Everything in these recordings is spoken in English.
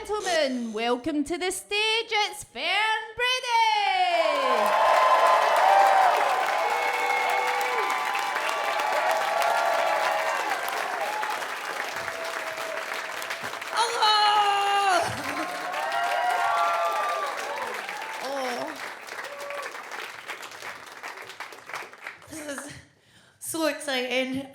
gentlemen, welcome to the stage. It's Fern Brady. So exciting.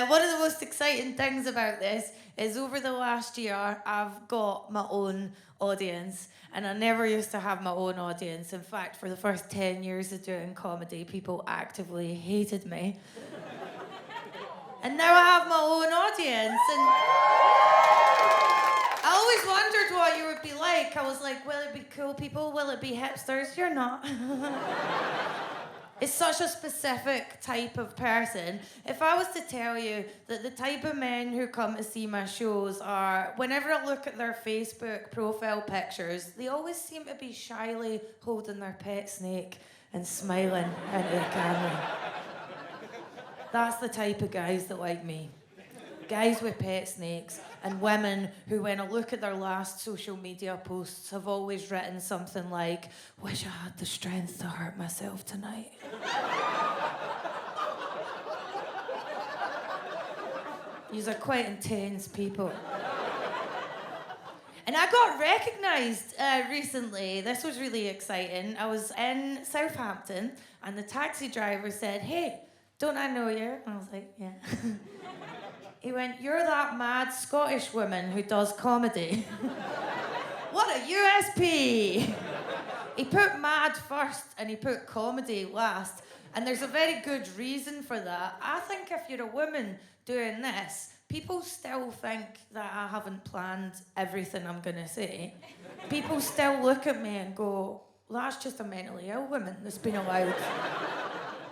One of the most exciting things about this is over the last year, I've got my own audience, and I never used to have my own audience. In fact, for the first 10 years of doing comedy, people actively hated me. And now I have my own audience, and I always wondered what you would be like. I was like, will it be cool people? Will it be hipsters? You're not. It's such a specific type of person. If I was to tell you that the type of men who come to see my shows are, whenever I look at their Facebook profile pictures, they always seem to be shyly holding their pet snake and smiling into the camera. That's the type of guys that like me. Guys with pet snakes, and women who, when I look at their last social media posts, have always written something like, wish I had the strength to hurt myself tonight. These are quite intense people. And I got recognised recently. This was really exciting. I was in Southampton, and the taxi driver said, hey, don't I know you? And I was like, yeah. He went, you're that mad Scottish woman who does comedy. What a USP! He put mad first and he put comedy last. And there's a very good reason for that. I think if you're a woman doing this, people still think that I haven't planned everything I'm going to say. People still look at me and go, well, that's just a mentally ill woman that's been allowed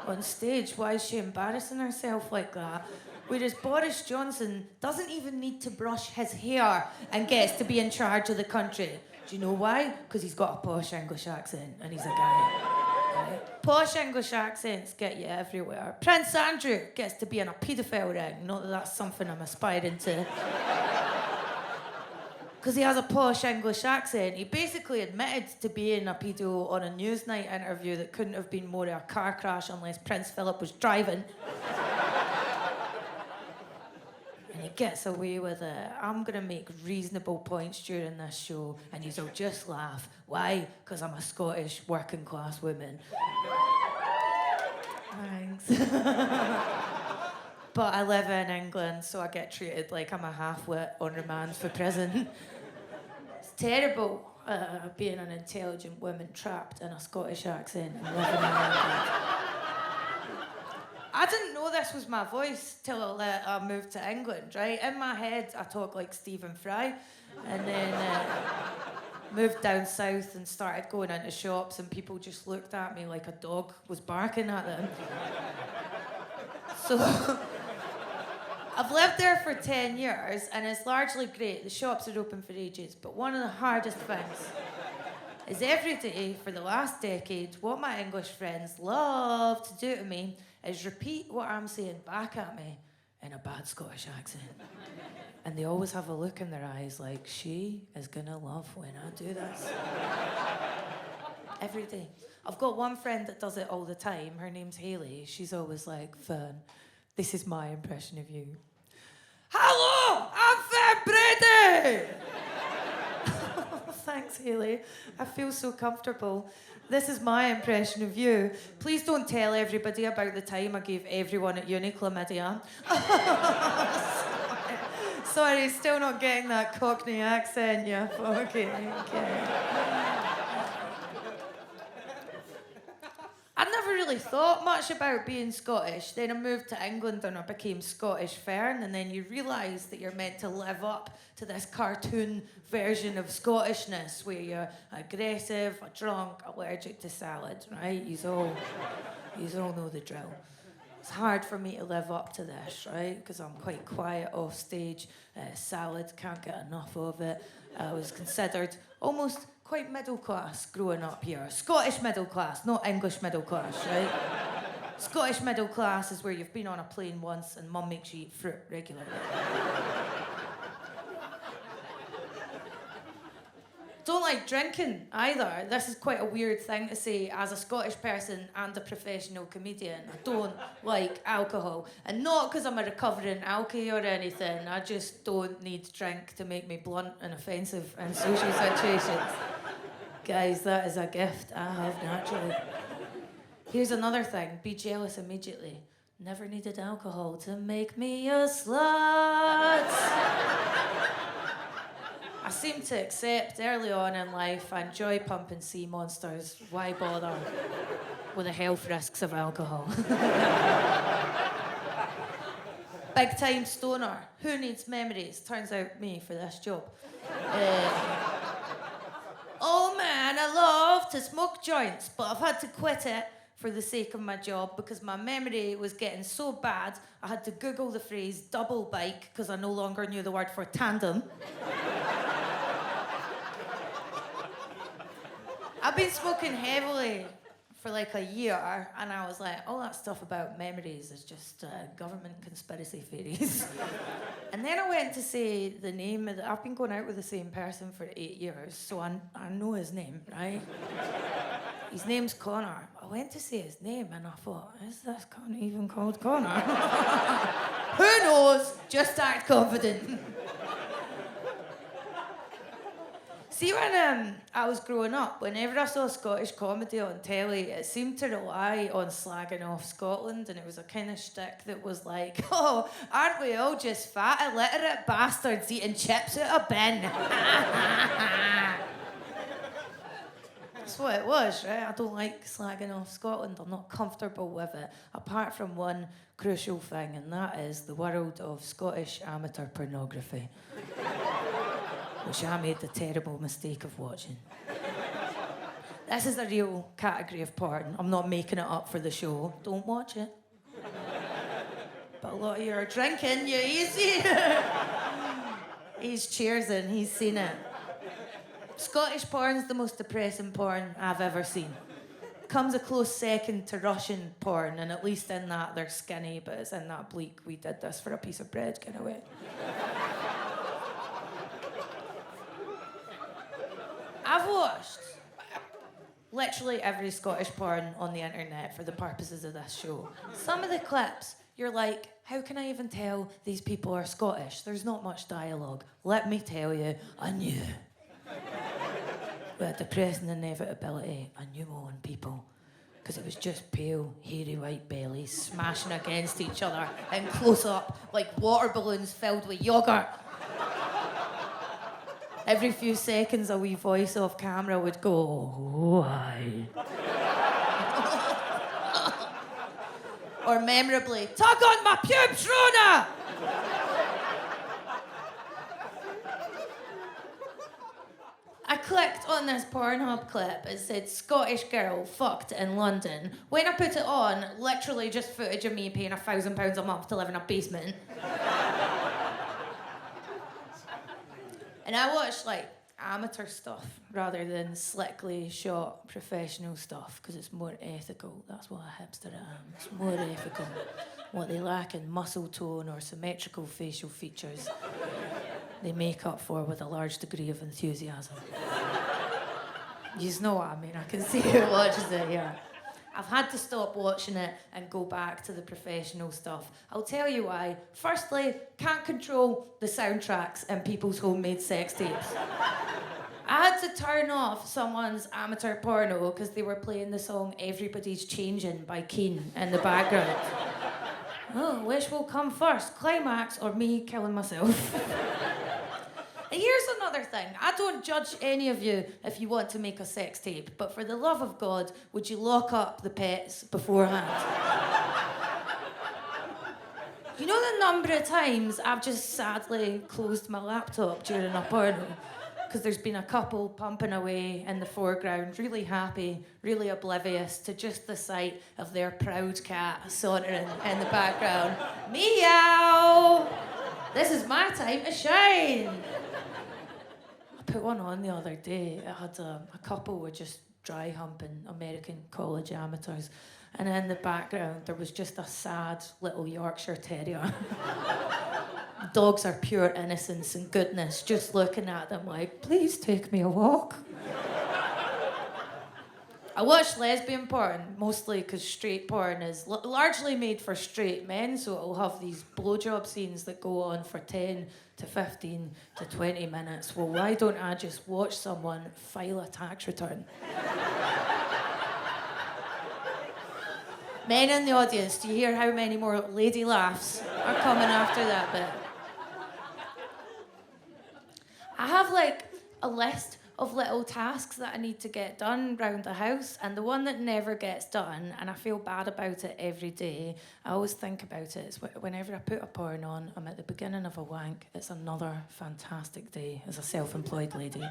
on stage. Why is she embarrassing herself like that? Whereas Boris Johnson doesn't even need to brush his hair and gets to be in charge of the country. Do you know why? Because he's got a posh English accent and he's a guy. Right? Posh English accents get you everywhere. Prince Andrew gets to be in a paedophile ring. Not that that's something I'm aspiring to. Because he has a posh English accent. He basically admitted to being a pedo on a Newsnight interview that couldn't have been more of a car crash unless Prince Philip was driving. And he gets away with it. I'm going to make reasonable points during this show, and you'll just laugh. Why? Because I'm a Scottish working class woman. Thanks. But I live in England, so I get treated like I'm a half-wit on remand for prison. It's terrible being an intelligent woman trapped in a Scottish accent and living in England. I didn't know this was my voice till I moved to England, right? In my head, I talk like Stephen Fry, and then moved down south and started going into shops, and people just looked at me like a dog was barking at them. So I've lived there for 10 years, and it's largely great. The shops are open for ages, but one of the hardest things is every day for the last decade, what my English friends love to do to me is repeat what I'm saying back at me in a bad Scottish accent. And they always have a look in their eyes like, she is gonna love when I do this. Every day. I've got one friend that does it all the time. Her name's Hayley. She's always like, Fern, this is my impression of you. Hello, I'm Fern Brady! Thanks, Hayley. I feel so comfortable. This is my impression of you. Please don't tell everybody about the time I gave everyone at uni chlamydia. Sorry, still not getting that Cockney accent, yeah. Okay. I'd never really thought much about being Scottish. Then I moved to England and I became Scottish Fern, and then you realise that you're meant to live up to this cartoon version of Scottishness where you're aggressive, drunk, allergic to salad, right? Yous all know the drill. It's hard for me to live up to this, right? Because I'm quite quiet off stage. Salad, can't get enough of it. I was considered almost quite middle class growing up here. Scottish middle class, not English middle class, right? Scottish middle class is where you've been on a plane once and mum makes you eat fruit regularly. Don't like drinking either. This is quite a weird thing to say as a Scottish person and a professional comedian. I don't like alcohol. And not because I'm a recovering alkie or anything. I just don't need drink to make me blunt and offensive in social situations. Guys, that is a gift I have naturally. Here's another thing. Be jealous immediately. Never needed alcohol to make me a slut. I seem to accept early on in life I enjoy pumping sea monsters. Why bother with the health risks of alcohol? Big time stoner. Who needs memories? Turns out me for this job. Oh man, I love to smoke joints, but I've had to quit it for the sake of my job because my memory was getting so bad I had to Google the phrase double bike because I no longer knew the word for tandem. I've been smoking heavily for like a year, and I was like, all that stuff about memories is just government conspiracy theories. And then I went to say the name of I've been going out with the same person for 8 years, so I know his name, right? His name's Connor. I went to say his name, and I thought, is this cunt even called Connor? Who knows? Just act confident. See, when I was growing up, whenever I saw Scottish comedy on telly, it seemed to rely on slagging off Scotland, and it was a kind of shtick that was like, oh, aren't we all just fat, illiterate bastards eating chips out of bin? That's what it was, right? I don't like slagging off Scotland. I'm not comfortable with it, apart from one crucial thing, and that is the world of Scottish amateur pornography. Which I made the terrible mistake of watching. This is a real category of porn. I'm not making it up for the show. Don't watch it. But a lot of you are drinking. You easy. He's cheersing. He's seen it. Scottish porn's the most depressing porn I've ever seen. Comes a close second to Russian porn, and at least in that they're skinny, but it's in that bleak, we did this for a piece of bread kind of way. I've watched literally every Scottish porn on the internet for the purposes of this show. Some of the clips, you're like, how can I even tell these people are Scottish? There's not much dialogue. Let me tell you, I knew. With a depressing inevitability, I knew my own people. Because it was just pale, hairy white bellies smashing against each other in close up like water balloons filled with yoghurt. Every few seconds, a wee voice off camera would go, oh, aye. Or memorably, tug on my pubes, Rona! I clicked on this Pornhub clip. It said, Scottish girl fucked in London. When I put it on, literally just footage of me paying £1,000 a month to live in a basement. And I watch like amateur stuff rather than slickly shot professional stuff because it's more ethical. That's what a hipster am. It's more ethical. What they lack in muscle tone or symmetrical facial features, they make up for with a large degree of enthusiasm. You know what I mean? I can see who watches it, yeah. I've had to stop watching it and go back to the professional stuff. I'll tell you why. Firstly, can't control the soundtracks in people's homemade sex tapes. I had to turn off someone's amateur porno because they were playing the song Everybody's Changing by Keane in the background. Oh, which will come first, climax or me killing myself? And here's another thing. I don't judge any of you if you want to make a sex tape, but for the love of God, would you lock up the pets beforehand? You know the number of times I've just sadly closed my laptop during a porno? Because there's been a couple pumping away in the foreground, really happy, really oblivious to just the sight of their proud cat sauntering in the background. Meow! This is my time to shine! I put one on the other day. It had a couple were just dry humping American college amateurs, and in the background there was just a sad little Yorkshire terrier. Dogs are pure innocence and goodness, just looking at them like, please take me a walk. I watch lesbian porn, mostly because straight porn is largely made for straight men, so it'll have these blowjob scenes that go on for 10 to 15 to 20 minutes. Well, why don't I just watch someone file a tax return? Men in the audience, do you hear how many more lady laughs are coming after that bit? I have like a list of little tasks that I need to get done round the house, and the one that never gets done, and I feel bad about it every day, I always think about it, is whenever I put a porn on, I'm at the beginning of a wank. It's another fantastic day as a self-employed lady.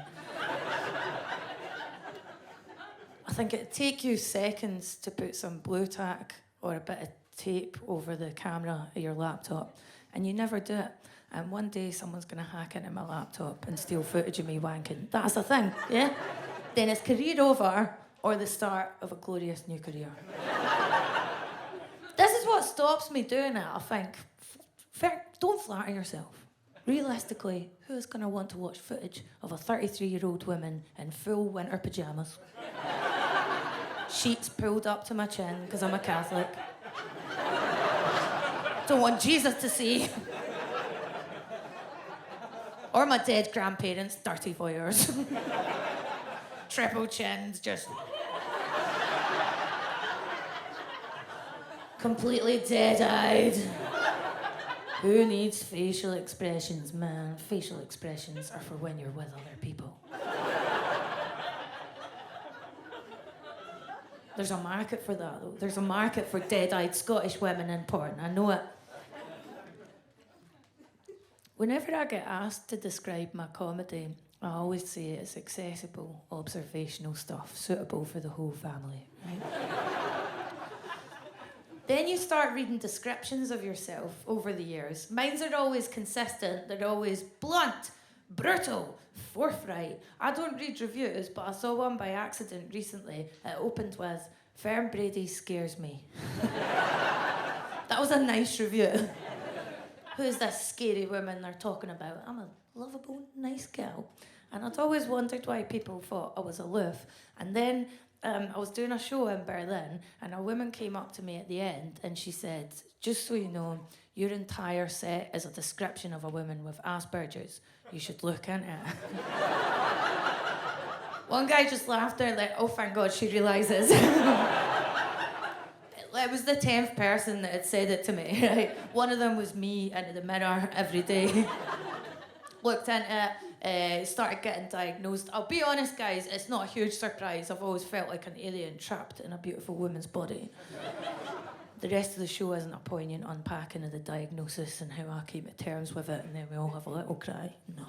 I think it'd take you seconds to put some blue tack or a bit of tape over the camera of your laptop, and you never do it. And one day someone's going to hack into my laptop and steal footage of me wanking. That's the thing, yeah? Then it's career over or the start of a glorious new career. This is what stops me doing it, I think. Don't flatter yourself. Realistically, who is going to want to watch footage of a 33-year-old woman in full winter pyjamas? Sheets pulled up to my chin because I'm a Catholic. Don't want Jesus to see. Or my dead grandparents, dirty voyeurs. Triple chins, just... completely dead-eyed. Who needs facial expressions, man? Facial expressions are for when you're with other people. There's a market for that, though. There's a market for dead-eyed Scottish women in porn. I know it. Whenever I get asked to describe my comedy, I always say it's accessible, observational stuff, suitable for the whole family, right? Then you start reading descriptions of yourself over the years. Mines are always consistent. They're always blunt, brutal, forthright. I don't read reviews, but I saw one by accident recently. It opened with, "Fern Brady scares me." That was a nice review. Who's this scary woman they're talking about? I'm a lovable, nice girl. And I'd always wondered why people thought I was aloof. And then I was doing a show in Berlin, and a woman came up to me at the end, and she said, "Just so you know, your entire set is a description of a woman with Asperger's. You should look into it." One guy just laughed there like, "Oh, thank God she realises." It was the 10th person that had said it to me, right? One of them was me into the mirror every day. Looked into it, started getting diagnosed. I'll be honest, guys, it's not a huge surprise. I've always felt like an alien trapped in a beautiful woman's body. The rest of the show isn't a poignant unpacking of the diagnosis and how I came to terms with it, and then we all have a little cry. No.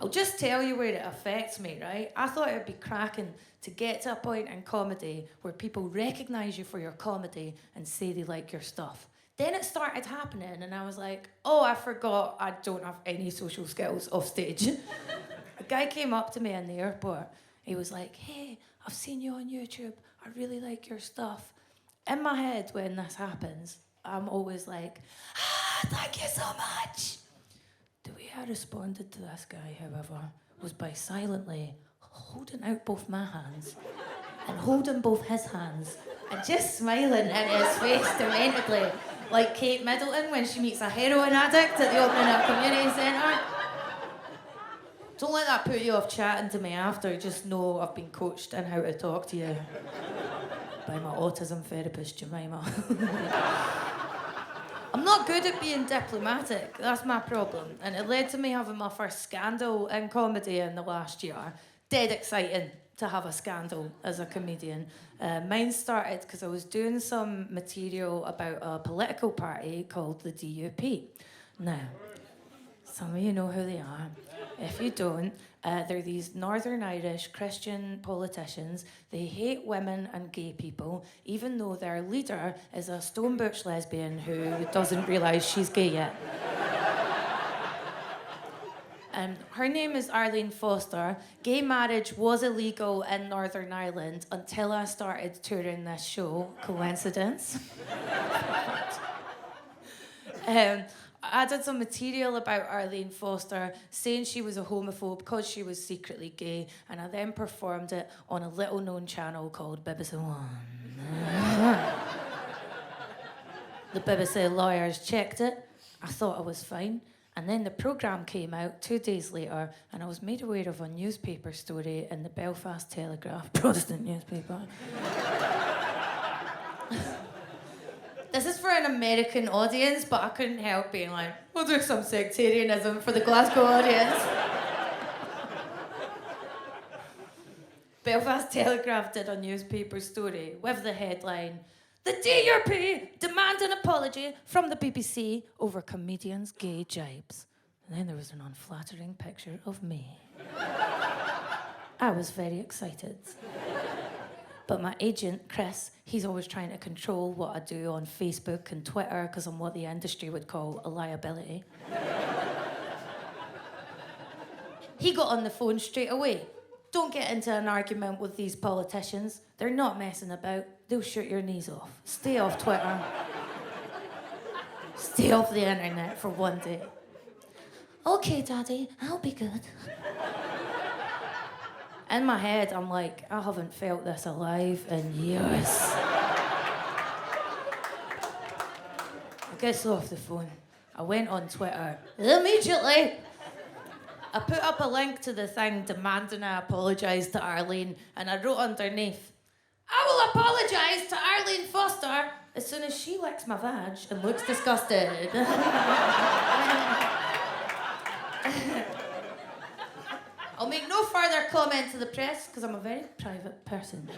I'll just tell you where it affects me, right? I thought it'd be cracking to get to a point in comedy where people recognise you for your comedy and say they like your stuff. Then it started happening, and I was like, oh, I forgot I don't have any social skills off stage. A guy came up to me in the airport. He was like, "Hey, I've seen you on YouTube. I really like your stuff." In my head, when this happens, I'm always like, thank you so much. The way I responded to this guy, however, was by silently holding out both my hands and holding both his hands and just smiling in his face dementedly, like Kate Middleton when she meets a heroin addict at the opening of a community centre. Don't let that put you off chatting to me after. Just know I've been coached in how to talk to you by my autism therapist, Jemima. I'm not good at being diplomatic. That's my problem. And it led to me having my first scandal in comedy in the last year. Dead exciting to have a scandal as a comedian. Mine started because I was doing some material about a political party called the DUP. Now, some of you know who they are. If you don't, they're these Northern Irish Christian politicians. They hate women and gay people, even though their leader is a stone butch lesbian who doesn't realise she's gay yet. Her name is Arlene Foster. Gay marriage was illegal in Northern Ireland until I started touring this show. Coincidence? I did some material about Arlene Foster, saying she was a homophobe because she was secretly gay, and I then performed it on a little-known channel called BBC1. The BBC lawyers checked it. I thought I was fine. And then the programme came out 2 days later, and I was made aware of a newspaper story in the Belfast Telegraph, Protestant newspaper. This is for an American audience, but I couldn't help being like, we'll do some sectarianism for the Glasgow audience. Belfast Telegraph did a newspaper story with the headline, "The DUP demand an apology from the BBC over comedian's gay jibes." And then there was an unflattering picture of me. I was very excited. But my agent, Chris, he's always trying to control what I do on Facebook and Twitter because I'm what the industry would call a liability. He got on the phone straight away. "Don't get into an argument with these politicians. They're not messing about. They'll shoot your knees off. Stay off Twitter. Stay off the internet for one day." "Okay, Daddy, I'll be good." In my head, I'm like, I haven't felt this alive in years. I get off the phone. I went on Twitter immediately. I put up a link to the thing demanding I apologise to Arlene, and I wrote underneath, "I will apologise to Arlene Foster as soon as she licks my vag and looks disgusted." I'll make no further comment to the press because I'm a very private person.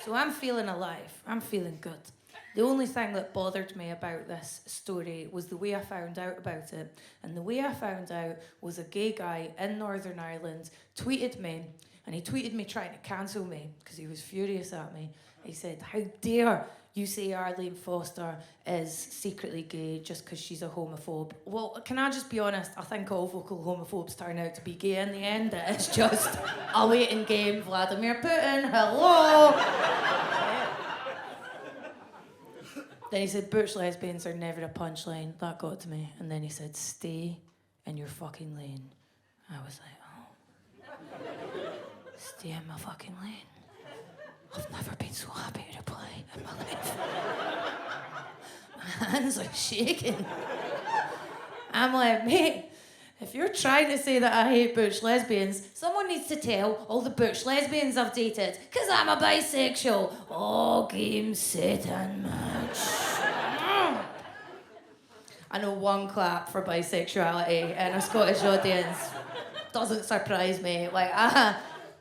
So I'm feeling alive. I'm feeling good. The only thing that bothered me about this story was the way I found out about it. And the way I found out was a gay guy in Northern Ireland tweeted me, and he tweeted me trying to cancel me because he was furious at me. He said, "How dare you say Arlene Foster is secretly gay just because she's a homophobe?" Well, can I just be honest? I think all vocal homophobes turn out to be gay in the end. It's just a waiting game. Vladimir Putin, hello. Then he said, "Butch lesbians are never a punchline." That got to me. And then he said, "Stay in your fucking lane." I was like, oh. Stay in my fucking lane. I've never been so happy to play in my life. My hands are shaking. I'm like, mate, if you're trying to say that I hate butch lesbians, someone needs to tell all the butch lesbians I've dated, because I'm a bisexual. Oh, game, set, and match. I know one clap for bisexuality in a Scottish audience. Doesn't surprise me. Like, I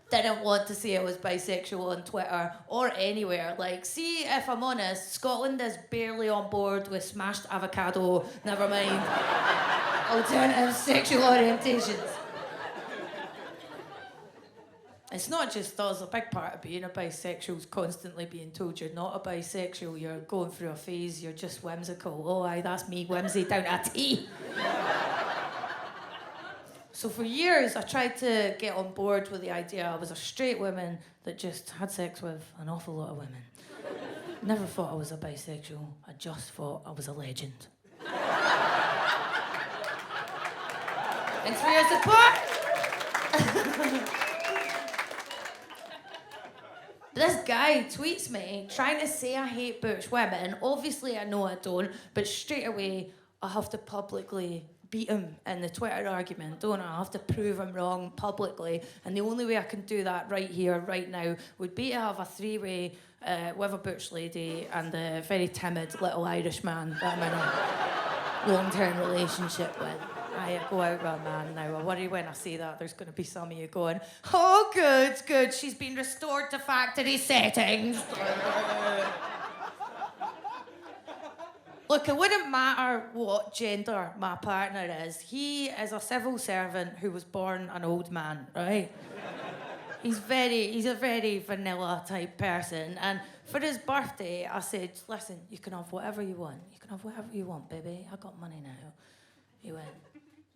didn't want to say I was bisexual on Twitter or anywhere. Like, see, if I'm honest, Scotland is barely on board with smashed avocado, never mind alternative sexual orientations. It's not just us. A big part of being a bisexual is constantly being told you're not a bisexual, you're going through a phase, you're just whimsical. Oh, aye, that's me, whimsy down a T. So for years, I tried to get on board with the idea I was a straight woman that just had sex with an awful lot of women. Never thought I was a bisexual. I just thought I was a legend. Thanks for your support. This guy tweets me trying to say I hate butch women. Obviously, I know I don't, but straight away, I have to publicly beat him in the Twitter argument, don't I? I have to prove him wrong publicly, and the only way I can do that right here, right now, would be to have a three-way with a butch lady and a very timid little Irish man that I'm in a long-term relationship with. I go out with a man now. I worry when I say that there's going to be some of you going, "Oh, good, good, she's been restored to factory settings." Look, it wouldn't matter what gender my partner is. He is a civil servant who was born an old man, right? He's a very vanilla type person. And for his birthday, I said, "Listen, you can have whatever you want. You can have whatever you want, baby. I got money now." He went,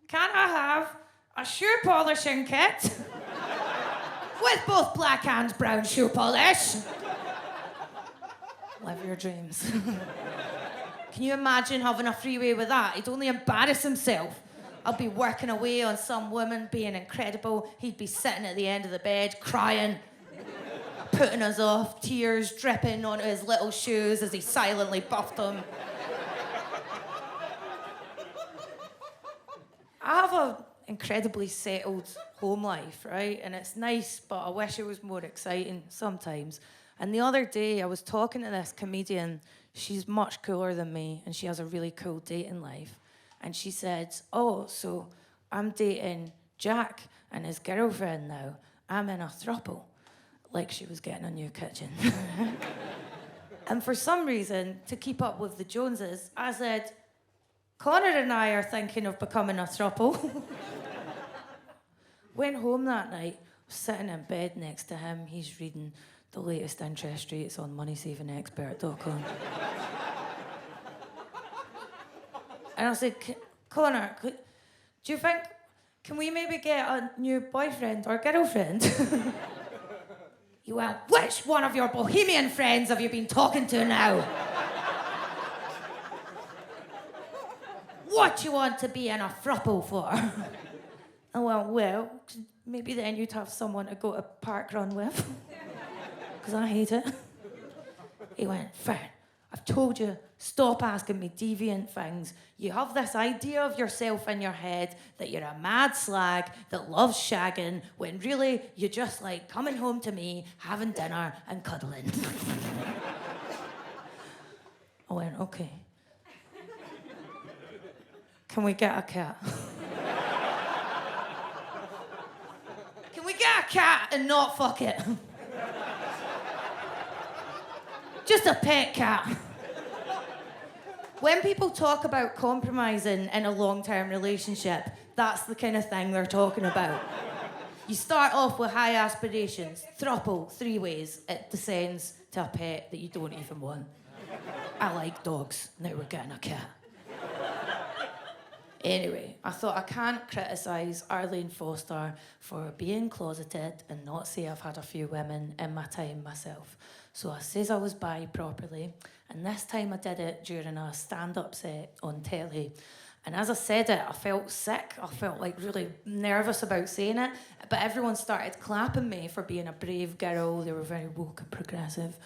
"Can I have a shoe polishing kit with both black and brown shoe polish? Live your dreams. Can you imagine having a freeway with that? He'd only embarrass himself. I'd be working away on some woman being incredible. He'd be sitting at the end of the bed crying, putting us off, tears dripping onto his little shoes as he silently buffed them. I have an incredibly settled home life, right? And it's nice, but I wish it was more exciting sometimes. And the other day, I was talking to this comedian. She's much cooler than me, and she has a really cool dating life. And she said, oh, so I'm dating Jack and his girlfriend now. I'm in a throuple. Like she was getting a new kitchen. And for some reason, to keep up with the Joneses, I said, Connor and I are thinking of becoming a throuple. Went home that night, was sitting in bed next to him. He's reading the latest interest rates on moneysavingexpert.com. And I said, Connor, do you think, can we maybe get a new boyfriend or girlfriend? He went, which one of your bohemian friends have you been talking to now? What do you want to be in a throuple for? I went, well, maybe then you'd have someone to go to park run with. Because I hate it. He went, Fern, I've told you, stop asking me deviant things. You have this idea of yourself in your head that you're a mad slag that loves shagging, when really you just like coming home to me, having dinner and cuddling. I went, okay. Can we get a cat? Can we get a cat and not fuck it? Just a pet cat. When people talk about compromising in a long-term relationship, that's the kind of thing they're talking about. You start off with high aspirations, throuple, 3 ways, it descends to a pet that you don't even want. I like dogs, now we're getting a cat. Anyway, I thought I can't criticise Arlene Foster for being closeted and not say I've had a few women in my time myself. So I says I was bi properly, and this time I did it during a stand-up set on telly. And as I said it, I felt sick. I felt like really nervous about saying it, but everyone started clapping me for being a brave girl. They were very woke and progressive.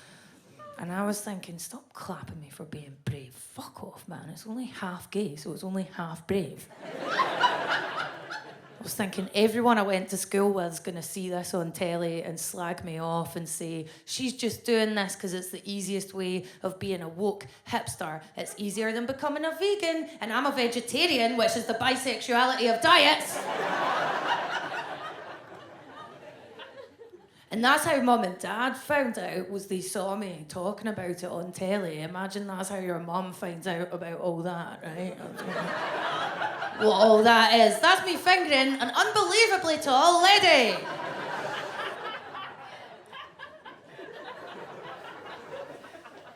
And I was thinking, stop clapping me for being brave. Fuck off, man. It's only half gay, so it's only half brave. I was thinking everyone I went to school with is going to see this on telly and slag me off and say, she's just doing this because it's the easiest way of being a woke hipster. It's easier than becoming a vegan, and I'm a vegetarian, which is the bisexuality of diets. And that's how Mum and Dad found out, was they saw me talking about it on telly. Imagine that's how your mum finds out about all that, right? What all that is. That's me fingering an unbelievably tall lady.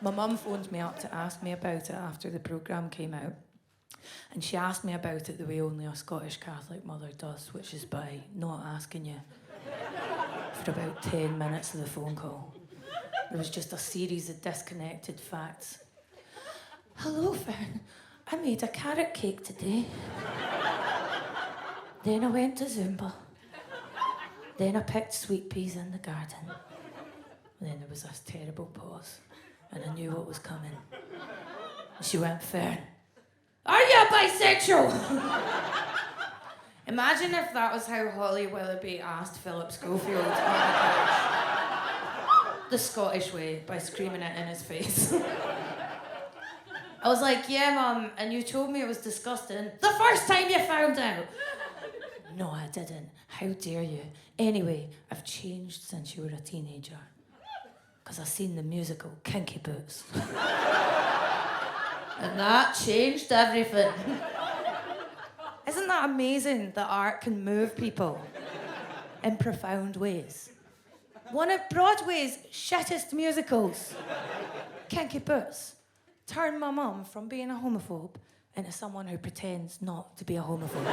My mum phoned me up to ask me about it after the programme came out. And she asked me about it the way only a Scottish Catholic mother does, which is by not asking you. For about 10 minutes of the phone call, there was just a series of disconnected facts. Hello, Fern. I made a carrot cake today. Then I went to Zumba. Then I picked sweet peas in the garden. And then there was this terrible pause, and I knew what was coming. And she went, Fern, are you bisexual? Imagine if that was how Holly Willoughby asked Philip Schofield on the couch. The Scottish way, by screaming it in his face. I was like, yeah, Mum, and you told me it was disgusting the first time you found out. No, I didn't. How dare you? Anyway, I've changed since you were a teenager. Because I've seen the musical Kinky Boots. And that changed everything. Isn't that amazing that art can move people in profound ways? One of Broadway's shittest musicals, Kinky Boots, turned my mum from being a homophobe into someone who pretends not to be a homophobe.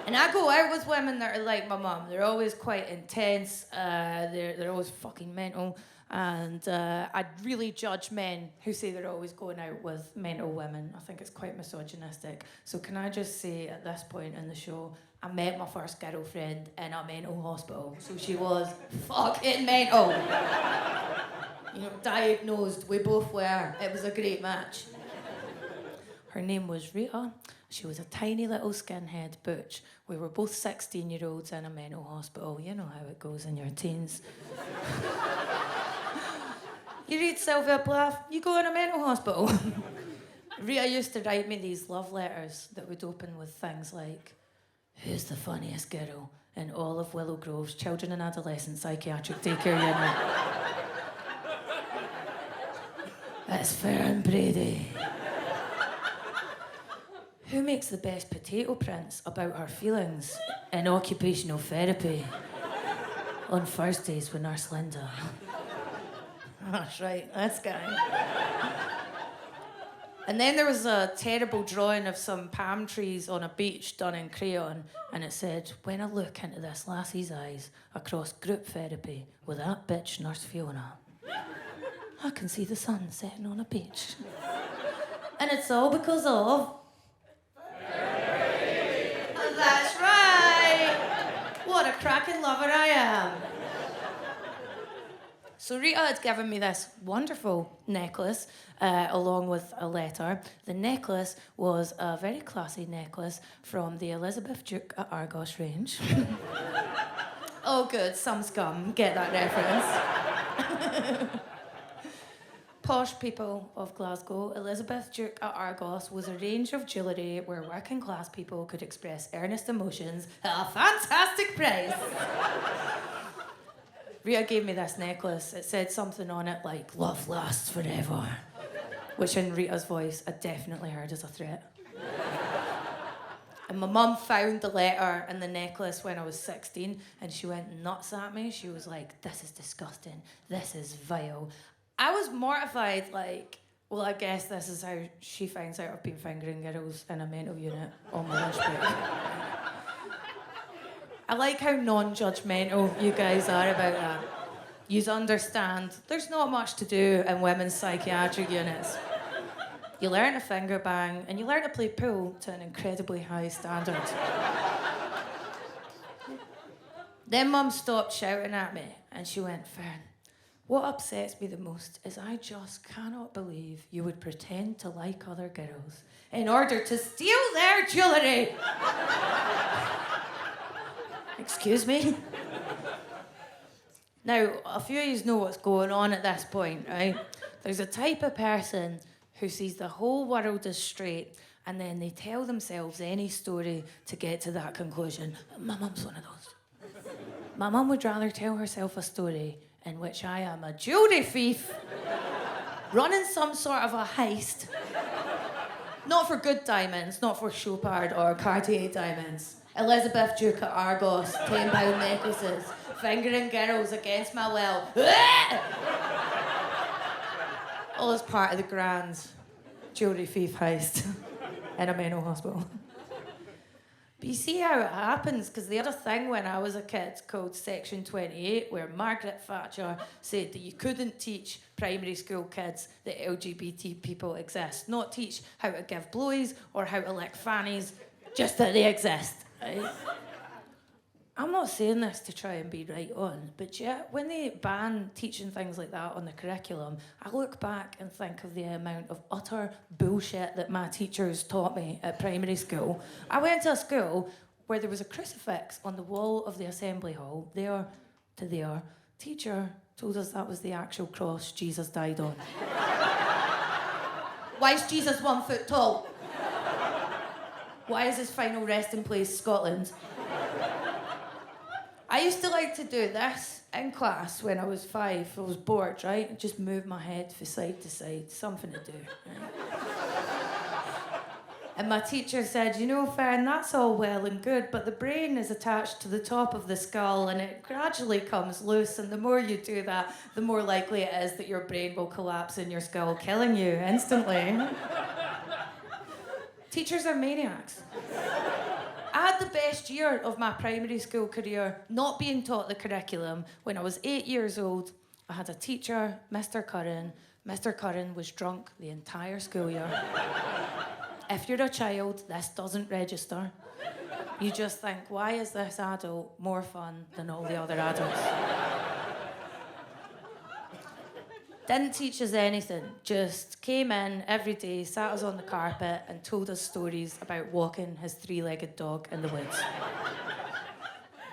And I go out with women that are like my mum. They're always quite intense. They're always fucking mental. And I'd really judge men who say they're always going out with mental women. I think it's quite misogynistic. So can I just say at this point in the show, I met my first girlfriend in a mental hospital. So she was fucking mental. You know, diagnosed. We both were. It was a great match. Her name was Rita. She was a tiny little skinhead butch. We were both 16-year-olds in a mental hospital. You know how it goes in your teens. You read Sylvia Plath, you go in a mental hospital. Rita used to write me these love letters that would open with things like, "Who's the funniest girl in all of Willow Grove's Children and Adolescent Psychiatric Daycare Unit?" It's Fern Brady. Who makes the best potato prints about her feelings in occupational therapy? On Thursdays with Nurse Linda. That's right, this guy. And then there was a terrible drawing of some palm trees on a beach done in crayon, and it said, "When I look into this lassie's eyes across group therapy with that bitch Nurse Fiona, I can see the sun setting on a beach." And it's all because of... That's right! What a cracking lover I am. So Rita had given me this wonderful necklace along with a letter. The necklace was a very classy necklace from the Elizabeth Duke at Argos range. Oh good, some scum get that reference. Posh people of Glasgow, Elizabeth Duke at Argos was a range of jewellery where working class people could express earnest emotions at a fantastic price. Rita gave me this necklace. It said something on it like, "Love lasts forever," which in Rita's voice I definitely heard as a threat. And my mum found the letter and the necklace when I was 16 and she went nuts at me. She was like, "This is disgusting. This is vile." I was mortified, like, well, I guess this is how she finds out I've been fingering girls in a mental unit on my lunch break. I like how non-judgmental you guys are about that. Yous understand there's not much to do in women's psychiatric units. You learn to finger bang and you learn to play pool to an incredibly high standard. Then Mum stopped shouting at me and she went, "Fern, what upsets me the most is I just cannot believe you would pretend to like other girls in order to steal their jewellery." Excuse me? Now, a few of you know what's going on at this point, right? There's a type of person who sees the whole world as straight and then they tell themselves any story to get to that conclusion. My mum's one of those. My mum would rather tell herself a story in which I am a jewellery thief running some sort of a heist. Not for good diamonds, not for Chopard or Cartier diamonds. Elizabeth Duke at Argos, £10 necklaces, fingering girls against my will. All as part of the grand jewellery thief heist in a mental hospital. But you see how it happens, because they had a thing when I was a kid called Section 28, where Margaret Thatcher said that you couldn't teach primary school kids that LGBT people exist. Not teach how to give blowies or how to lick fannies, just that they exist. Right? I'm not saying this to try and be right on, but yet when they ban teaching things like that on the curriculum, I look back and think of the amount of utter bullshit that my teachers taught me at primary school. I went to a school where there was a crucifix on the wall of the assembly hall, there to there. Teacher told us that was the actual cross Jesus died on. Why is Jesus 1 foot tall? Why is his final resting place Scotland? I used to like to do this in class when I was 5. I was bored, right? Just move my head from side to side, something to do. Right? And my teacher said, "You know, Fern, that's all well and good, but the brain is attached to the top of the skull and it gradually comes loose, and the more you do that, the more likely it is that your brain will collapse in your skull, killing you instantly." Teachers are maniacs. I had the best year of my primary school career not being taught the curriculum when I was 8 years old I had a teacher, Mr. Curran. Mr. Curran was drunk the entire school year. If you're a child, this doesn't register. You just think, why is this adult more fun than all the other adults? Didn't teach us anything, just came in every day, sat us on the carpet and told us stories about walking his three-legged dog in the woods.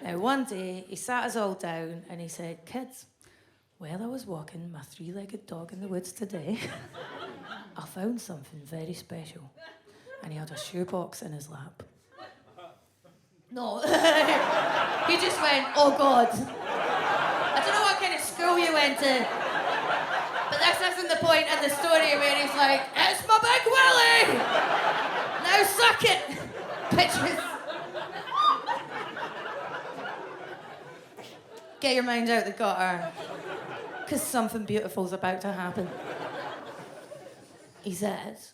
Now, one day, he sat us all down and he said, kids, while I was walking my three-legged dog in the woods today, I found something very special. And he had a shoebox in his lap. No. He just went, oh God. I don't know what kind of school you went to, but this isn't the point in the story where he's like, it's my big willy! Now suck it! Pictures. Get your mind out the gutter, because something beautiful's about to happen. He says,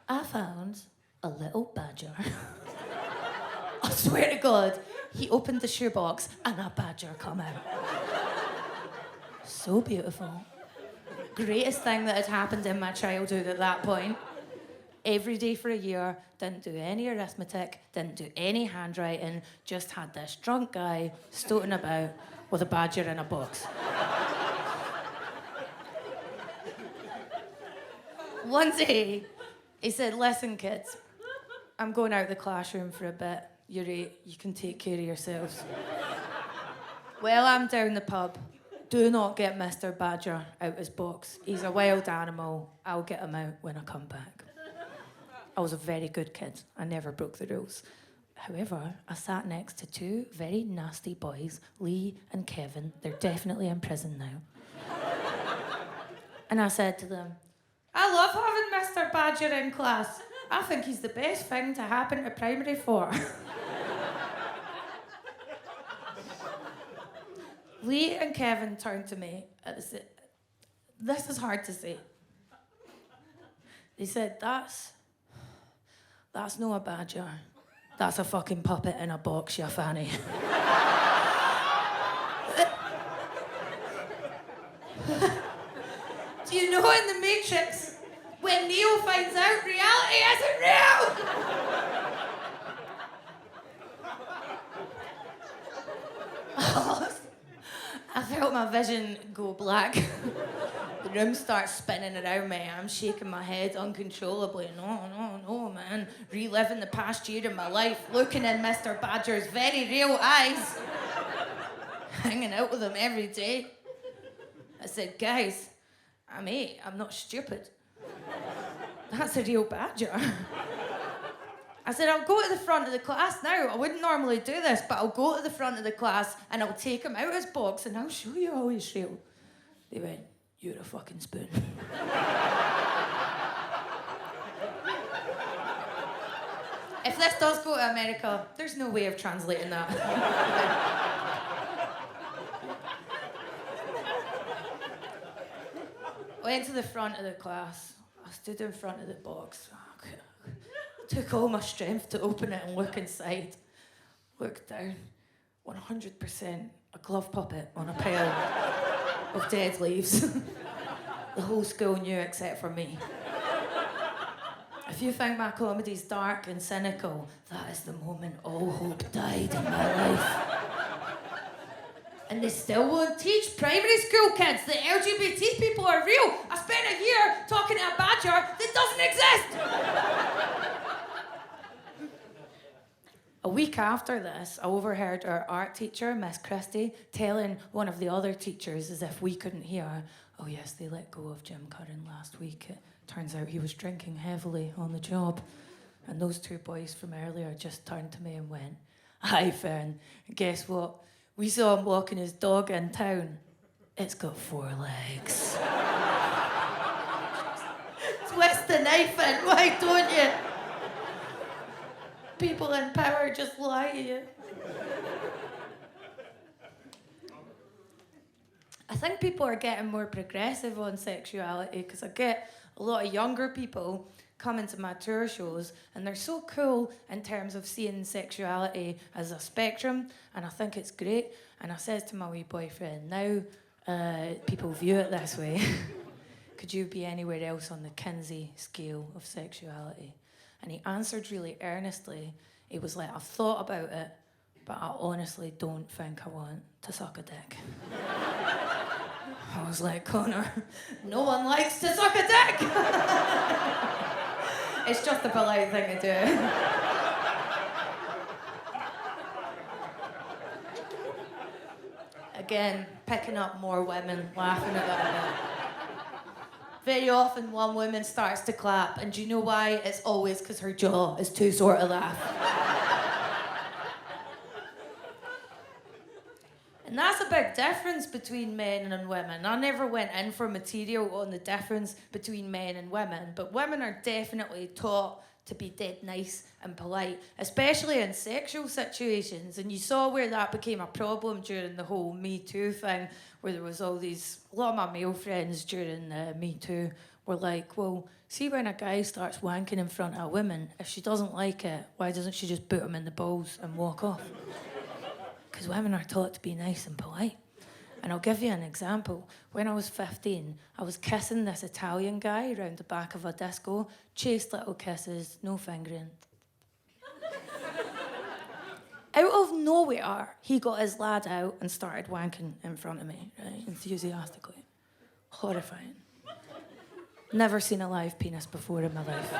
I found a little badger. I swear to God, he opened the shoebox and a badger come out. So beautiful. Greatest thing that had happened in my childhood at that point. Every day for a year, didn't do any arithmetic, didn't do any handwriting, just had this drunk guy stoating about with a badger in a box. One day, he said, listen, kids, I'm going out of the classroom for a bit. You're 8, you can take care of yourselves. Well, I'm down the pub. Do not get Mr. Badger out his box. He's a wild animal. I'll get him out when I come back. I was a very good kid. I never broke the rules. However, I sat next to 2 very nasty boys, Lee and Kevin. They're definitely in prison now. And I said to them, I love having Mr. Badger in class. I think he's the best thing to happen to primary 4. Lee and Kevin turned to me and said, this is hard to say. They said, that's no a badger. That's a fucking puppet in a box, you fanny. Do you know in The Matrix, when Neo finds out reality isn't real? I felt my vision go black. The room starts spinning around me. I'm shaking my head uncontrollably. No, man. Reliving the past year of my life, looking in Mr. Badger's very real eyes. Hanging out with him every day. I said, guys, I'm 8. I'm not stupid. That's a real badger. I said, I'll go to the front of the class now. I wouldn't normally do this, but I'll go to the front of the class and I'll take him out of his box and I'll show you how he's real. They went, you're a fucking spoon. If this does go to America, there's no way of translating that. Went to the front of the class. I stood in front of the box. Took all my strength to open it and look inside. Looked down. 100% a glove puppet on a pile of dead leaves. The whole school knew except for me. If you think my comedy's dark and cynical, that is the moment all hope died in my life. And they still won't teach primary school kids that LGBT people are real. I spent a year talking to a badger that doesn't exist. A week after this, I overheard our art teacher, Miss Christie, telling one of the other teachers, as if we couldn't hear, oh yes, they let go of Jim Curran last week. It turns out he was drinking heavily on the job. And those 2 boys from earlier just turned to me and went, hi, Fern, guess what? We saw him walking his dog in town. It's got 4 legs. Twist the knife in, why don't you? People in power just lie to you. I think people are getting more progressive on sexuality because I get a lot of younger people coming to my tour shows and they're so cool in terms of seeing sexuality as a spectrum, and I think it's great. And I says to my wee boyfriend, now people view it this way. Could you be anywhere else on the Kinsey scale of sexuality? And he answered really earnestly. He was like, I've thought about it, but I honestly don't think I want to suck a dick. I was like, Connor, no one likes to suck a dick. It's just a polite thing to do. Again, picking up more women, laughing at that. Very often one woman starts to clap, and do you know why? It's always because her jaw is too sore to laugh. And that's a big difference between men and women. I never went in for material on the difference between men and women, but women are definitely taught to be dead nice and polite, especially in sexual situations. And you saw where that became a problem during the whole Me Too thing, where there was a lot of my male friends during Me Too were like, well, see when a guy starts wanking in front of a woman, if she doesn't like it, why doesn't she just boot him in the balls and walk off? Because women are taught to be nice and polite. And I'll give you an example. When I was 15, I was kissing this Italian guy around the back of a disco. Chaste little kisses, no fingering. Out of nowhere, he got his lad out and started wanking in front of me, right, enthusiastically. Horrifying. Never seen a live penis before in my life.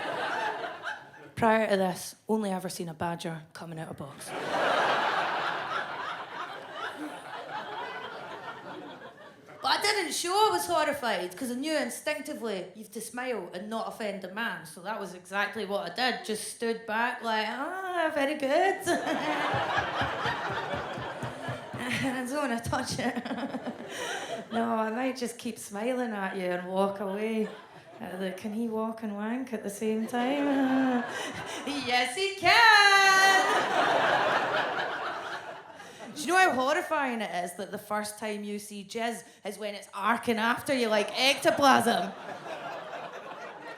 Prior to this, only ever seen a badger coming out of a box. But I didn't show I was horrified, because I knew instinctively you have to smile and not offend a man. So that was exactly what I did. Just stood back like, very good. I don't want to touch it. No, I might just keep smiling at you and walk away. Can he walk and wank at the same time? Yes, he can! Do you know how horrifying it is that the first time you see jizz is when it's arcing after you like ectoplasm?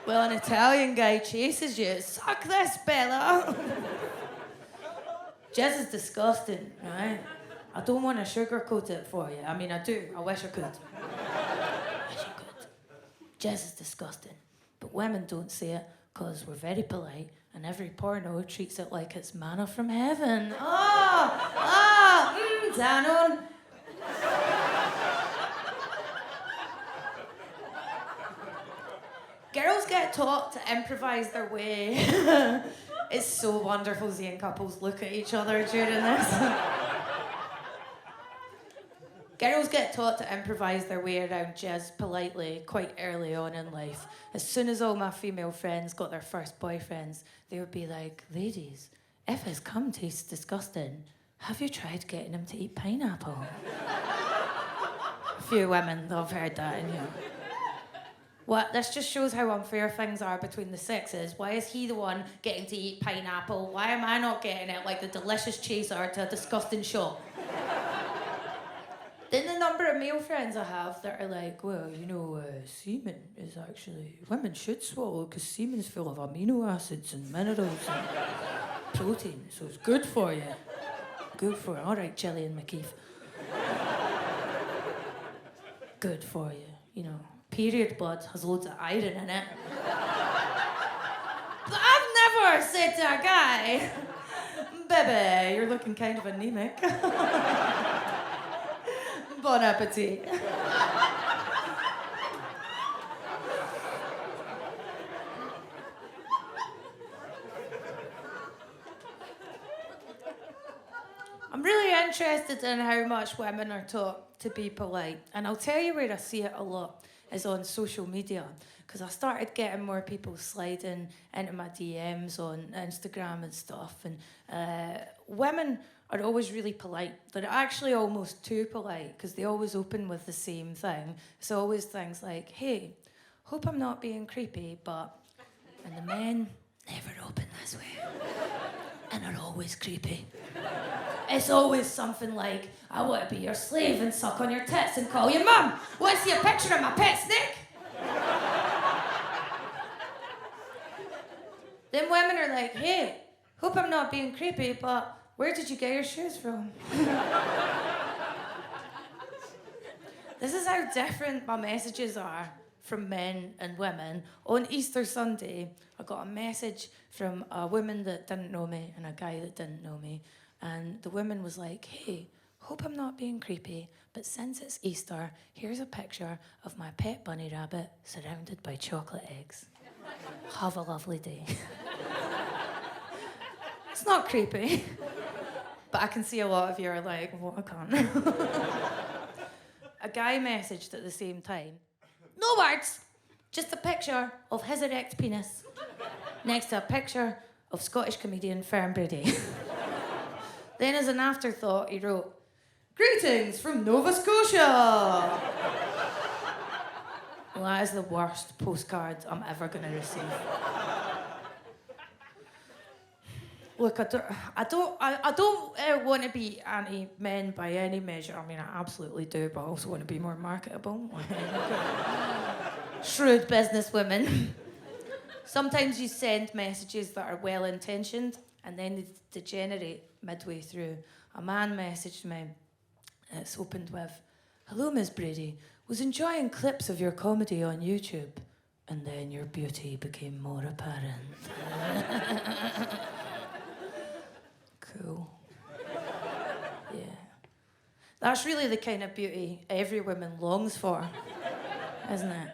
Well, an Italian guy chases you. Suck this, Bella! Jizz is disgusting, right? I don't want to sugarcoat it for you. I mean, I do. I wish I could. Jizz is disgusting. But women don't say it because we're very polite and every porno treats it like it's manna from heaven. Down on. Girls get taught to improvise their way. It's so wonderful seeing couples look at each other during this. Girls get taught to improvise their way around jizz politely quite early on in life. As soon as all my female friends got their first boyfriends, they would be like, ladies, if his cum tastes disgusting, have you tried getting him to eat pineapple? A few women, they've heard that in here. What? This just shows how unfair things are between the sexes. Why is he the one getting to eat pineapple? Why am I not getting it like the delicious chaser to a disgusting shop? Then the number of male friends I have that are like, well, semen is actually... Women should swallow because semen's full of amino acids and minerals and protein, so it's good for you. Good for you. All right, Gillian McKeith. Good for you, Period blood has loads of iron in it. But I've never said to a guy, baby, you're looking kind of anemic. Bon appetit. I'm really interested in how much women are taught to be polite. And I'll tell you where I see it a lot is on social media. Because I started getting more people sliding into my DMs on Instagram and stuff. And women are always really polite. They're actually almost too polite because they always open with the same thing. It's always things like, hey, hope I'm not being creepy, but... And the men never open this way. And are always creepy. It's always something like, I want to be your slave and suck on your tits and call you mum. Want to see a picture of my pet snake? Then women are like, hey, hope I'm not being creepy, but where did you get your shoes from? This is how different my messages are from men and women. On Easter Sunday, I got a message from a woman that didn't know me and a guy that didn't know me. And the woman was like, hey, hope I'm not being creepy, but since it's Easter, here's a picture of my pet bunny rabbit surrounded by chocolate eggs. Have a lovely day. It's not creepy, but I can see a lot of you are like, what a cunt. A guy messaged at the same time. No words, just a picture of his erect penis next to a picture of Scottish comedian Fern Brady. Then as an afterthought, he wrote, greetings from Nova Scotia. Well, that is the worst postcard I'm ever going to receive. Look, I don't want to be anti-men by any measure. I mean, I absolutely do, but I also want to be more marketable. Shrewd businesswomen. Sometimes you send messages that are well-intentioned and then they degenerate midway through. A man messaged me. It's opened with, hello, Miss Brady. Was enjoying clips of your comedy on YouTube. And then your beauty became more apparent. Cool. Yeah. That's really the kind of beauty every woman longs for, isn't it?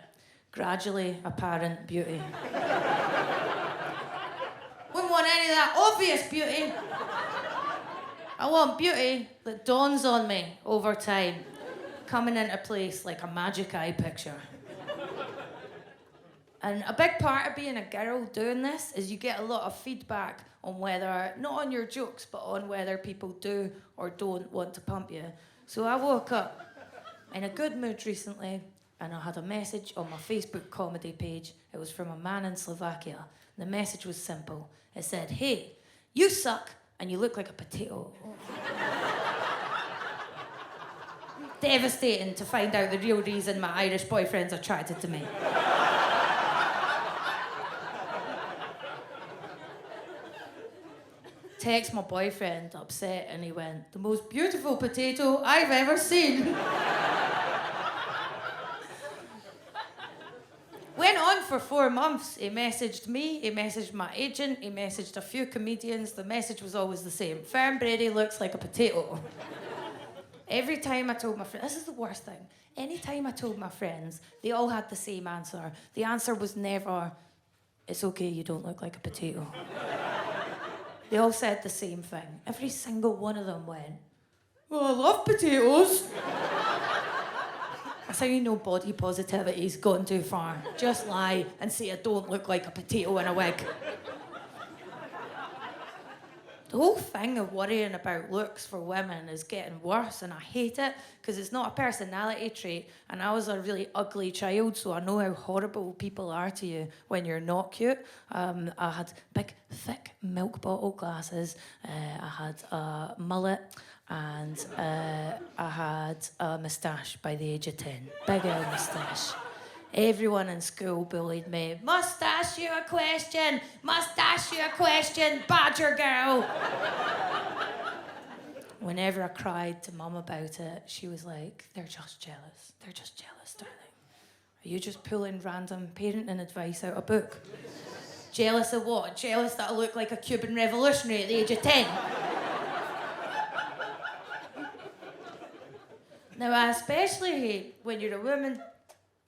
Gradually apparent beauty. Wouldn't want any of that obvious beauty. I want beauty that dawns on me over time, coming into place like a magic eye picture. And a big part of being a girl doing this is you get a lot of feedback on whether, not on your jokes, but on whether people do or don't want to pump you. So I woke up in a good mood recently and I had a message on my Facebook comedy page. It was from a man in Slovakia. The message was simple. It said, hey, you suck and you look like a potato. Devastating to find out the real reason my Irish boyfriend's attracted to me. Text my boyfriend upset and he went, the most beautiful potato I've ever seen. Went on for 4 months. He messaged me, he messaged my agent, he messaged a few comedians. The message was always the same. Fern Brady looks like a potato. Every time I told my friends, this is the worst thing. Anytime I told my friends, they all had the same answer. The answer was never, it's okay, you don't look like a potato. They all said the same thing. Every single one of them went, well, I love potatoes. That's how you know body positivity's gone too far. Just lie and say I don't look like a potato in a wig. The whole thing of worrying about looks for women is getting worse, and I hate it because it's not a personality trait. And I was a really ugly child, so I know how horrible people are to you when you're not cute. I had big, thick milk bottle glasses. I had a mullet, and I had a moustache by the age of 10. Big old moustache. Everyone in school bullied me. Must ask you a question. Must ask you a question, badger girl. Whenever I cried to Mum about it, she was like, they're just jealous. They're just jealous, darling. Are you just pulling random parenting advice out of a book? Jealous of what? Jealous that I look like a Cuban revolutionary at the age of 10? Now, I especially hate when you're a woman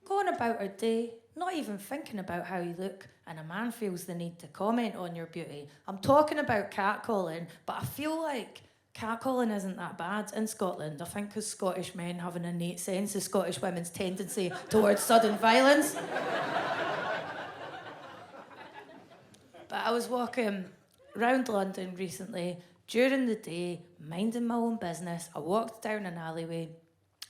going about her day, not even thinking about how you look, and a man feels the need to comment on your beauty. I'm talking about catcalling, but I feel like catcalling isn't that bad in Scotland. I think because Scottish men have an innate sense of Scottish women's tendency towards sudden violence. But I was walking around London recently, during the day, minding my own business. I walked down an alleyway.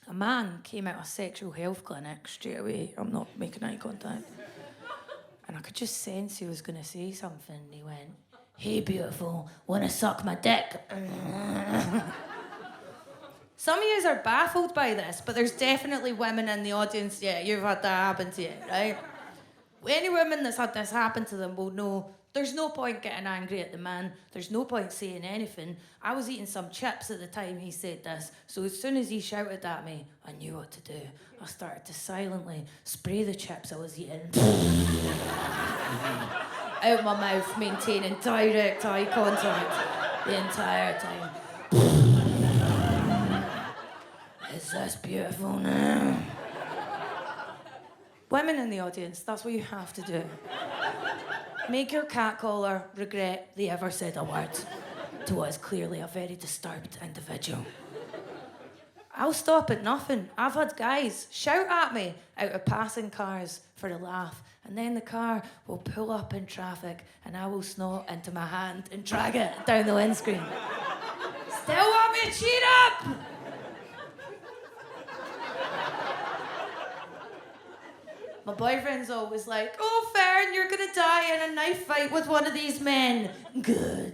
A man came out of a sexual health clinic straight away. I'm not making eye contact. And I could just sense he was going to say something. He went, hey, beautiful, want to suck my dick? Some of you are baffled by this, but there's definitely women in the audience. Yeah, you've had that happen to you, right? Any woman that's had this happen to them will know, There's no point getting angry at the man. There's no point saying anything. I was eating some chips at the time he said this, so as soon as he shouted at me, I knew what to do. I started to silently spray the chips I was eating out my mouth, maintaining direct eye contact the entire time. Is this beautiful now? Women in the audience, that's what you have to do. Make your catcaller regret they ever said a word to what is clearly a very disturbed individual. I'll stop at nothing. I've had guys shout at me out of passing cars for a laugh, and then the car will pull up in traffic and I will snort into my hand and drag it down the windscreen. Still want me to cheer up? My boyfriend's always like, oh, Fern, you're gonna die in a knife fight with one of these men. Good.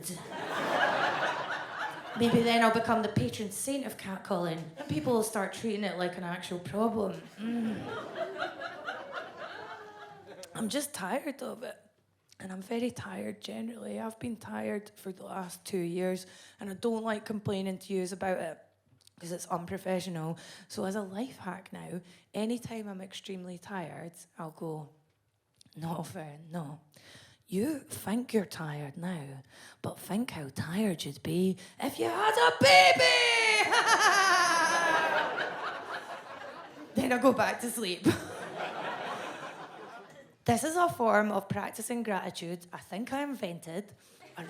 Maybe then I'll become the patron saint of catcalling, and people will start treating it like an actual problem. I'm just tired of it. And I'm very tired generally. I've been tired for the last 2 years, and I don't like complaining to yous about it, because it's unprofessional. So as a life hack now, anytime I'm extremely tired, I'll go, no, Fern, no. You think you're tired now, but think how tired you'd be if you had a baby! Then I go back to sleep. This is a form of practicing gratitude I think I invented. A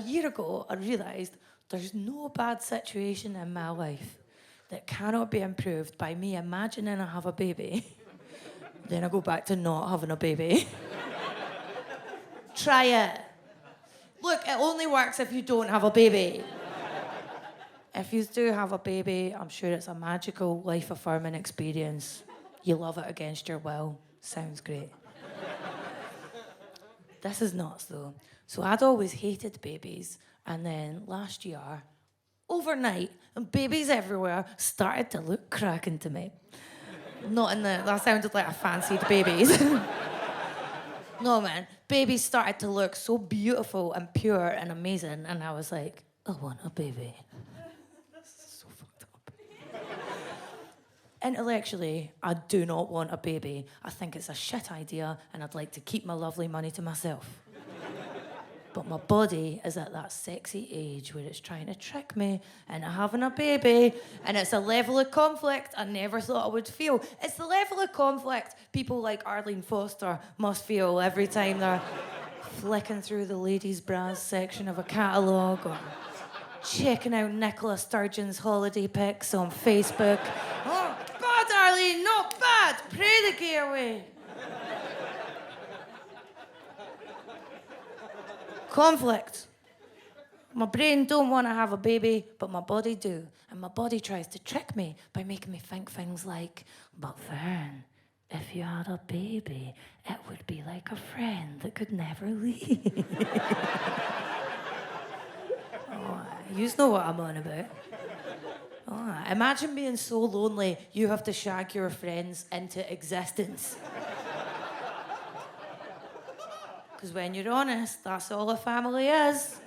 year ago, I realised there's no bad situation in my life that cannot be improved by me imagining I have a baby. Then I go back to not having a baby. Try it. Look, it only works if you don't have a baby. If you do have a baby, I'm sure it's a magical, life-affirming experience. You love it against your will. Sounds great. This is nuts, though. So I'd always hated babies, and then last year, overnight, babies everywhere started to look cracking to me. That sounded like I fancied babies. No, man. Babies started to look so beautiful and pure and amazing, and I was like, I want a baby. So fucked up. Intellectually, I do not want a baby. I think it's a shit idea, and I'd like to keep my lovely money to myself. But my body is at that sexy age where it's trying to trick me into having a baby, and it's a level of conflict I never thought I would feel. It's the level of conflict people like Arlene Foster must feel every time they're flicking through the ladies' bras section of a catalogue or checking out Nicola Sturgeon's holiday pics on Facebook. Oh, bad, Arlene, not bad. Pray the gay away. Conflict. My brain don't want to have a baby, but my body do. And my body tries to trick me by making me think things like, but Fern, if you had a baby, it would be like a friend that could never leave. Oh, you know what I'm on about. Oh, imagine being so lonely you have to shag your friends into existence. Because when you're honest, that's all a family is.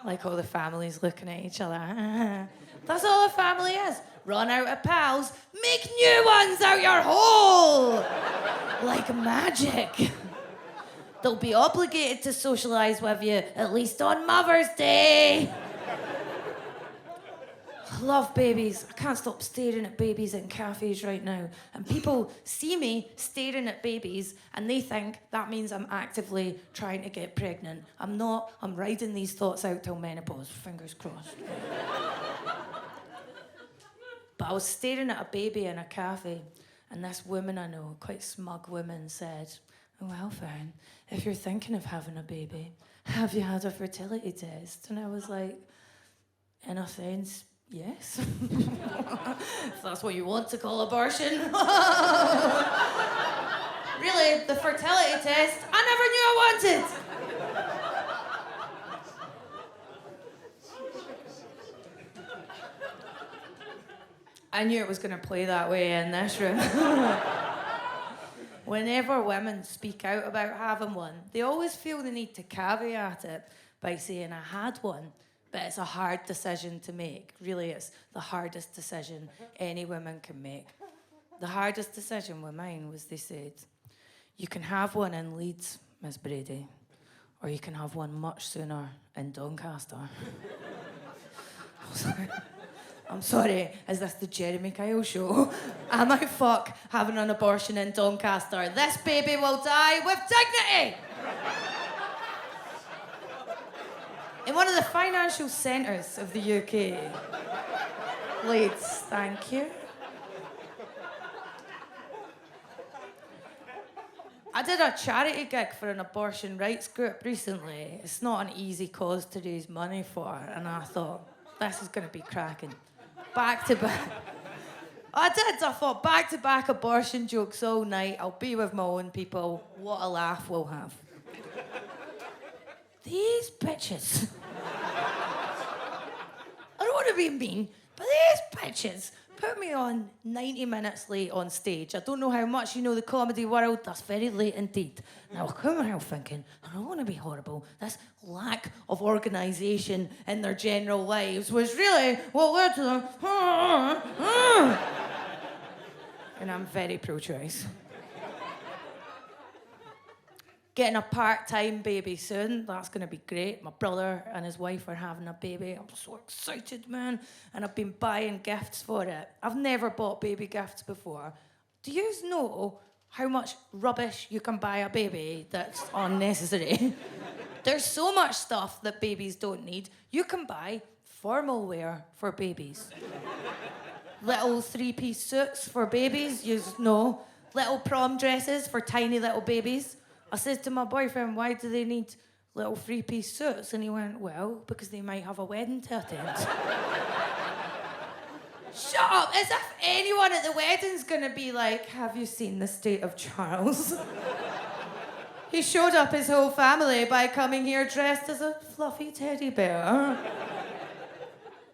Like all the families looking at each other. That's all a family is. Run out of pals, make new ones out your hole! Like magic. They'll be obligated to socialise with you, at least on Mother's Day. I love babies. I can't stop staring at babies in cafes right now. And people see me staring at babies and they think that means I'm actively trying to get pregnant. I'm not. I'm riding these thoughts out till menopause. Fingers crossed. But I was staring at a baby in a cafe, and this woman I know, quite smug woman, said, oh, well, Fern, if you're thinking of having a baby, have you had a fertility test? And I was like, in a sense, yes. If that's what you want to call abortion. Really, the fertility test, I never knew I wanted. I knew it was going to play that way in this room. whenever women speak out about having one, they always feel the need to caveat it by saying, I had one, but it's a hard decision to make. Really, it's the hardest decision any woman can make. The hardest decision with mine was they said, you can have one in Leeds, Miss Brady, or you can have one much sooner in Doncaster. I'm sorry, is this the Jeremy Kyle show? I might fuck having an abortion in Doncaster. This baby will die with dignity! In one of the financial centres of the UK. Leeds, thank you. I did a charity gig for an abortion rights group recently. It's not an easy cause to raise money for, and I thought, this is going to be cracking. Back to back. I thought back to back abortion jokes all night. I'll be with my own people. What a laugh we'll have. These bitches. I don't want to be mean, but these bitches put me on 90 minutes late on stage. I don't know how much you know the comedy world. That's very late indeed. Now, I come out thinking, I don't want to be horrible. This lack of organisation in their general lives was really what led to them. And I'm very pro-choice. Getting a part-time baby soon. That's going to be great. My brother and his wife are having a baby. I'm so excited, man. And I've been buying gifts for it. I've never bought baby gifts before. Do you know how much rubbish you can buy a baby that's unnecessary? There's so much stuff that babies don't need. You can buy formal wear for babies. Little three-piece suits for babies, you know. Little prom dresses for tiny little babies. I said to my boyfriend, why do they need little three-piece suits? And he went, well, because they might have a wedding to attend. Shut up! As if anyone at the wedding's gonna be like, have you seen the state of Charles? He showed up his whole family by coming here dressed as a fluffy teddy bear.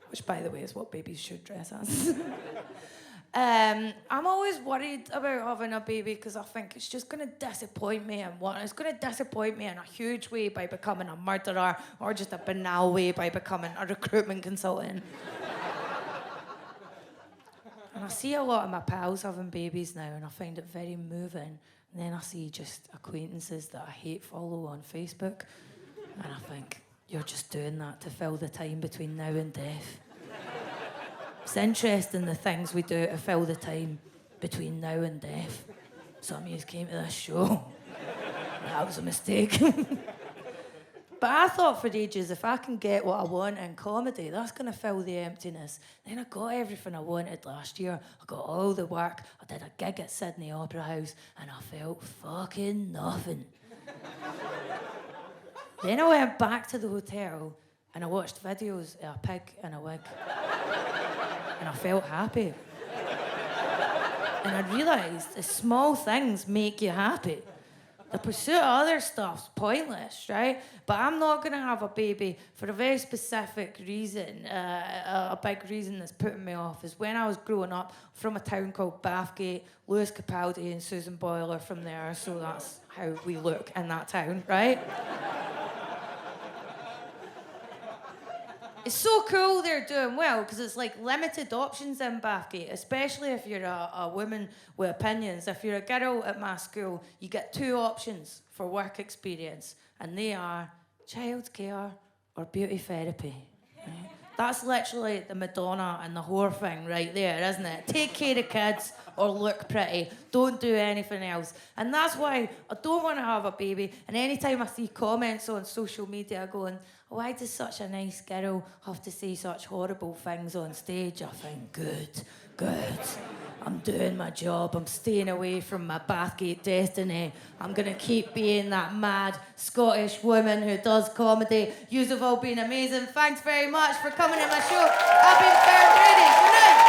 Which, by the way, is what babies should dress as. I'm always worried about having a baby because I think it's just going to disappoint me in one. It's going to disappoint me in a huge way by becoming a murderer or just a banal way by becoming a recruitment consultant. And I see a lot of my pals having babies now and I find it very moving. And then I see just acquaintances that I hate follow on Facebook. And I think, you're just doing that to fill the time between now and death. It's interesting the things we do to fill the time between now and death. Some of you came to this show. That was a mistake. But I thought for ages, if I can get what I want in comedy, that's going to fill the emptiness. Then I got everything I wanted last year. I got all the work. I did a gig at Sydney Opera House, and I felt fucking nothing. Then I went back to the hotel, and I watched videos of a pig in a wig. And I felt happy. And I realised the small things make you happy. The pursuit of other stuff's pointless, right? But I'm not going to have a baby for a very specific reason. A big reason that's putting me off is when I was growing up from a town called Bathgate, Lewis Capaldi and Susan Boyle are from there, so that's how we look in that town, right? It's so cool they're doing well because it's like limited options in Bathgate, especially if you're a woman with opinions. If you're a girl at my school, you get 2 options for work experience, and they are childcare or beauty therapy. Right? That's literally the Madonna and the whore thing right there, isn't it? Take care of kids or look pretty. Don't do anything else. And that's why I don't want to have a baby. And anytime I see comments on social media going, why does such a nice girl have to say such horrible things on stage? I think, good. I'm doing my job. I'm staying away from my Bathgate destiny. I'm going to keep being that mad Scottish woman who does comedy. Yous have all been amazing. Thanks very much for coming to my show. I've been Fern Brady. Good night.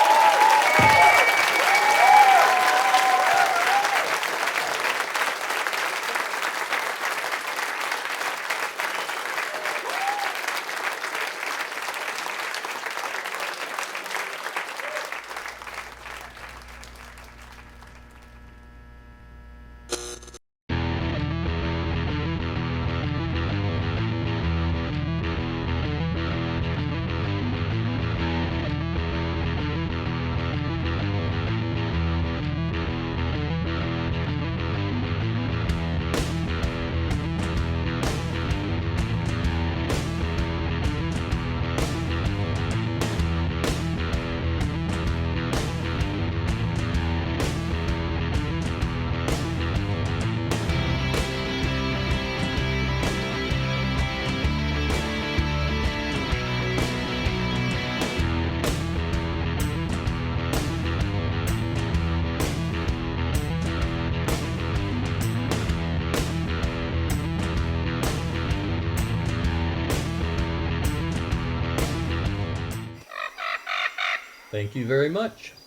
Thank you very much.